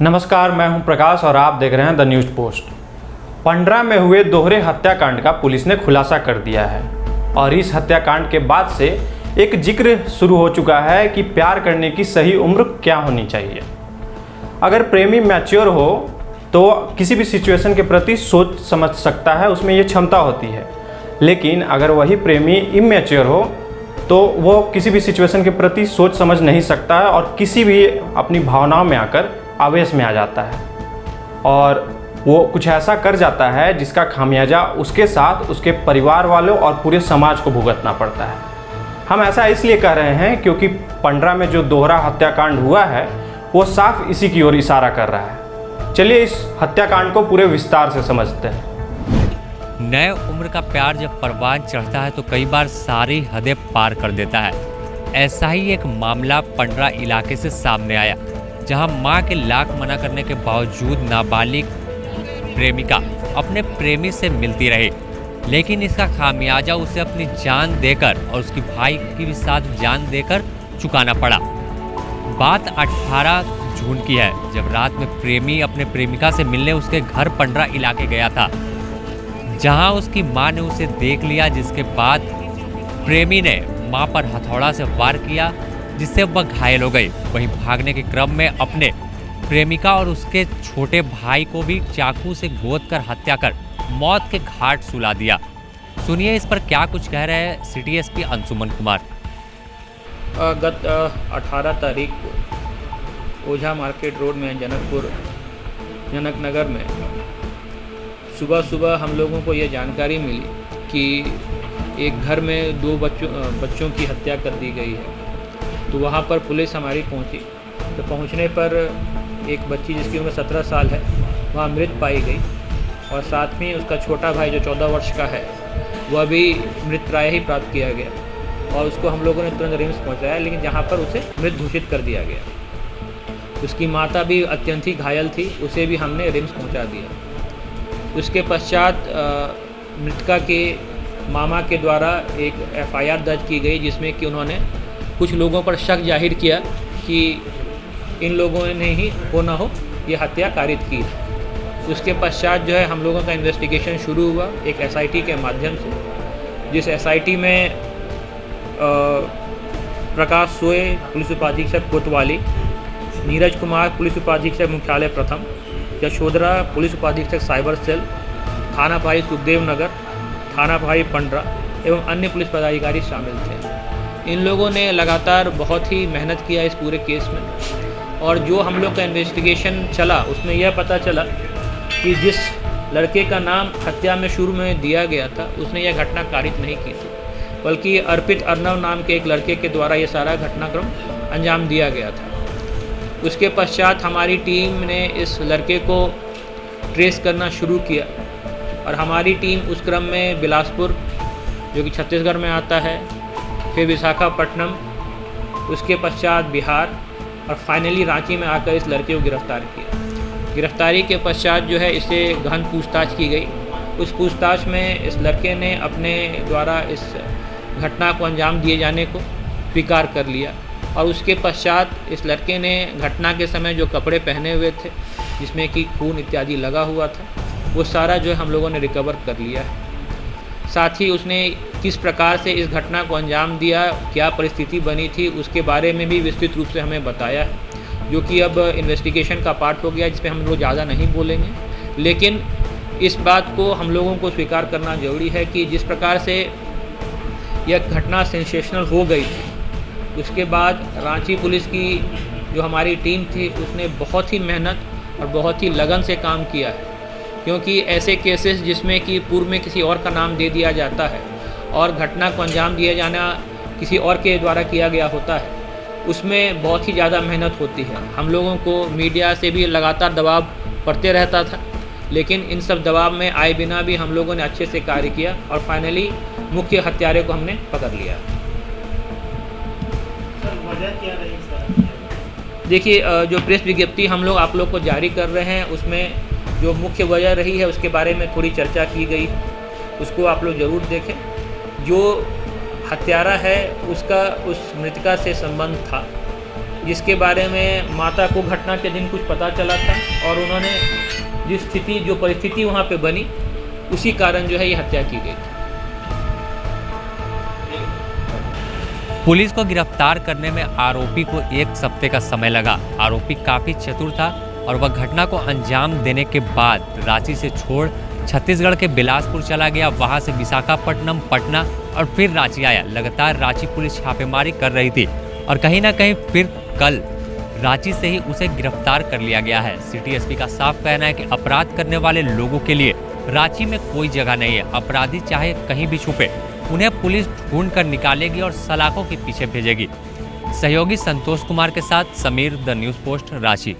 नमस्कार, मैं हूं प्रकाश और आप देख रहे हैं द न्यूज़ पोस्ट। पंडरा में हुए दोहरे हत्याकांड का पुलिस ने खुलासा कर दिया है और इस हत्याकांड के बाद से एक जिक्र शुरू हो चुका है कि प्यार करने की सही उम्र क्या होनी चाहिए। अगर प्रेमी मैच्योर हो तो किसी भी सिचुएशन के प्रति सोच समझ सकता है, उसमें ये क्षमता होती है। लेकिन अगर वही प्रेमी इमैच्योर हो तो वो किसी भी सिचुएशन के प्रति सोच समझ नहीं सकता है और किसी भी अपनी भावनाओं में आकर आवेश में आ जाता है और वो कुछ ऐसा कर जाता है जिसका खामियाजा उसके साथ उसके परिवार वालों और पूरे समाज को भुगतना पड़ता है। हम ऐसा इसलिए कह रहे हैं क्योंकि पंडरा में जो दोहरा हत्याकांड हुआ है वो साफ इसी की ओर इशारा कर रहा है। चलिए इस हत्याकांड को पूरे विस्तार से समझते हैं। नए उम्र का प्यार जब परवान चढ़ता है तो कई बार सारी हदें पार कर देता है। ऐसा ही एक मामला पंडरा इलाके से सामने आया, जहां मां के लाख मना करने के बावजूद नाबालिग प्रेमिका अपने प्रेमी से मिलती रही, लेकिन इसका खामियाजा उसे अपनी जान देकर और उसकी भाई की भी साथ जान देकर चुकाना पड़ा। बात 18 जून की है, जब रात में प्रेमी अपने प्रेमिका से मिलने उसके घर पंडरा इलाके गया था, जहां उसकी मां ने उसे देख लिया, जिसके बाद प्रेमी ने मां पर हथौड़ा से वार किया, जिससे वह घायल हो गई। वहीं भागने के क्रम में अपने प्रेमिका और उसके छोटे भाई को भी चाकू से गोद कर हत्या कर मौत के घाट सुला दिया। सुनिए इस पर क्या कुछ कह रहे हैं सिटी एसपी अंशुमन कुमार। गत 18 तारीख को ओझा मार्केट रोड में जनक नगर में सुबह हम लोगों को ये जानकारी मिली कि एक घर में 2 बच्चों की हत्या कर दी गई है। तो वहाँ पर पुलिस हमारी पहुँची, तो पहुँचने पर एक बच्ची जिसकी उम्र 17 साल है वहाँ मृत पाई गई और साथ में उसका छोटा भाई जो 14 वर्ष का है वह भी मृतप्राय ही प्राप्त किया गया और उसको हम लोगों ने तुरंत रिम्स पहुँचाया, लेकिन जहाँ पर उसे मृत घोषित कर दिया गया। उसकी माता भी अत्यंत ही घायल थी, उसे भी हमने रिम्स पहुँचा दिया। उसके पश्चात मृतका के मामा के द्वारा एक FIR दर्ज की गई, जिसमें कि उन्होंने कुछ लोगों पर शक जाहिर किया कि इन लोगों ने ही हो ना हो ये हत्या कारित की। उसके पश्चात जो है हम लोगों का इन्वेस्टिगेशन शुरू हुआ एक SIT के माध्यम से, जिस SIT में प्रकाश सोए पुलिस उपाधीक्षक कोतवाली, नीरज कुमार पुलिस उपाधीक्षक मुख्यालय प्रथम, यशोधरा पुलिस उपाधीक्षक साइबर सेल, थाना भाई सुखदेव नगर, थाना भाई पंडरा एवं अन्य पुलिस पदाधिकारी शामिल थे। इन लोगों ने लगातार बहुत ही मेहनत किया इस पूरे केस में और जो हम लोग का इन्वेस्टिगेशन चला उसमें यह पता चला कि जिस लड़के का नाम हत्या में शुरू में दिया गया था उसने यह घटना कारित नहीं की थी, बल्कि अर्पित अर्नव नाम के एक लड़के के द्वारा यह सारा घटनाक्रम अंजाम दिया गया था। उसके पश्चात हमारी टीम ने इस लड़के को ट्रेस करना शुरू किया और हमारी टीम उस क्रम में बिलासपुर जो कि छत्तीसगढ़ में आता है, फिर विशाखापट्टनम, उसके पश्चात बिहार और फाइनली रांची में आकर इस लड़के को गिरफ्तार किया। गिरफ्तारी के पश्चात जो है इसे गहन पूछताछ की गई। उस पूछताछ में इस लड़के ने अपने द्वारा इस घटना को अंजाम दिए जाने को स्वीकार कर लिया और उसके पश्चात इस लड़के ने घटना के समय जो कपड़े पहने हुए थे जिसमें कि खून इत्यादि लगा हुआ था वो सारा जो है हम लोगों ने रिकवर कर लिया है। साथ ही उसने किस प्रकार से इस घटना को अंजाम दिया, क्या परिस्थिति बनी थी, उसके बारे में भी विस्तृत रूप से हमें बताया है, जो कि अब इन्वेस्टिगेशन का पार्ट हो गया, जिस पे हम लोग ज़्यादा नहीं बोलेंगे। लेकिन इस बात को हम लोगों को स्वीकार करना जरूरी है कि जिस प्रकार से यह घटना सेंसेशनल हो गई थी, उसके बाद रांची पुलिस की जो हमारी टीम थी उसने बहुत ही मेहनत और बहुत ही लगन से काम किया है, क्योंकि ऐसे केसेस जिसमें कि पूर्व में किसी और का नाम दे दिया जाता है और घटना को अंजाम दिया जाना किसी और के द्वारा किया गया होता है, उसमें बहुत ही ज़्यादा मेहनत होती है। हम लोगों को मीडिया से भी लगातार दबाव पड़ते रहता था, लेकिन इन सब दबाव में आए बिना भी हम लोगों ने अच्छे से कार्य किया और फाइनली मुख्य हत्यारे को हमने पकड़ लिया। सर वजह क्या रही सर? देखिए, जो प्रेस विज्ञप्ति हम लोग आप लोग को जारी कर रहे हैं उसमें जो मुख्य वजह रही है उसके बारे में थोड़ी चर्चा की गई, उसको आप लोग ज़रूर देखें। जो हत्यारा है उसका उस मृतका से संबंध था जिसके बारे में माता को घटना के दिन कुछ पता चला था और उन्होंने जो परिस्थिति वहाँ पे बनी उसी कारण जो है ये हत्या की गई थी। पुलिस को गिरफ्तार करने में आरोपी को 1 हफ्ते का समय लगा। आरोपी काफी चतुर था और वह घटना को अंजाम देने के बाद रांची से छोड़ छत्तीसगढ़ के बिलासपुर चला गया, वहां से विशाखापट्टनम, पटना और फिर रांची आया। लगातार रांची पुलिस छापेमारी कर रही थी और कहीं ना कहीं फिर कल रांची से ही उसे गिरफ्तार कर लिया गया है। सिटी एसपी का साफ कहना है कि अपराध करने वाले लोगों के लिए रांची में कोई जगह नहीं है। अपराधी चाहे कहीं भी छुपे, उन्हें पुलिस ढूंढ कर निकालेगी और सलाखों के पीछे भेजेगी। सहयोगी संतोष कुमार के साथ Sameer, the news post, Ranchi.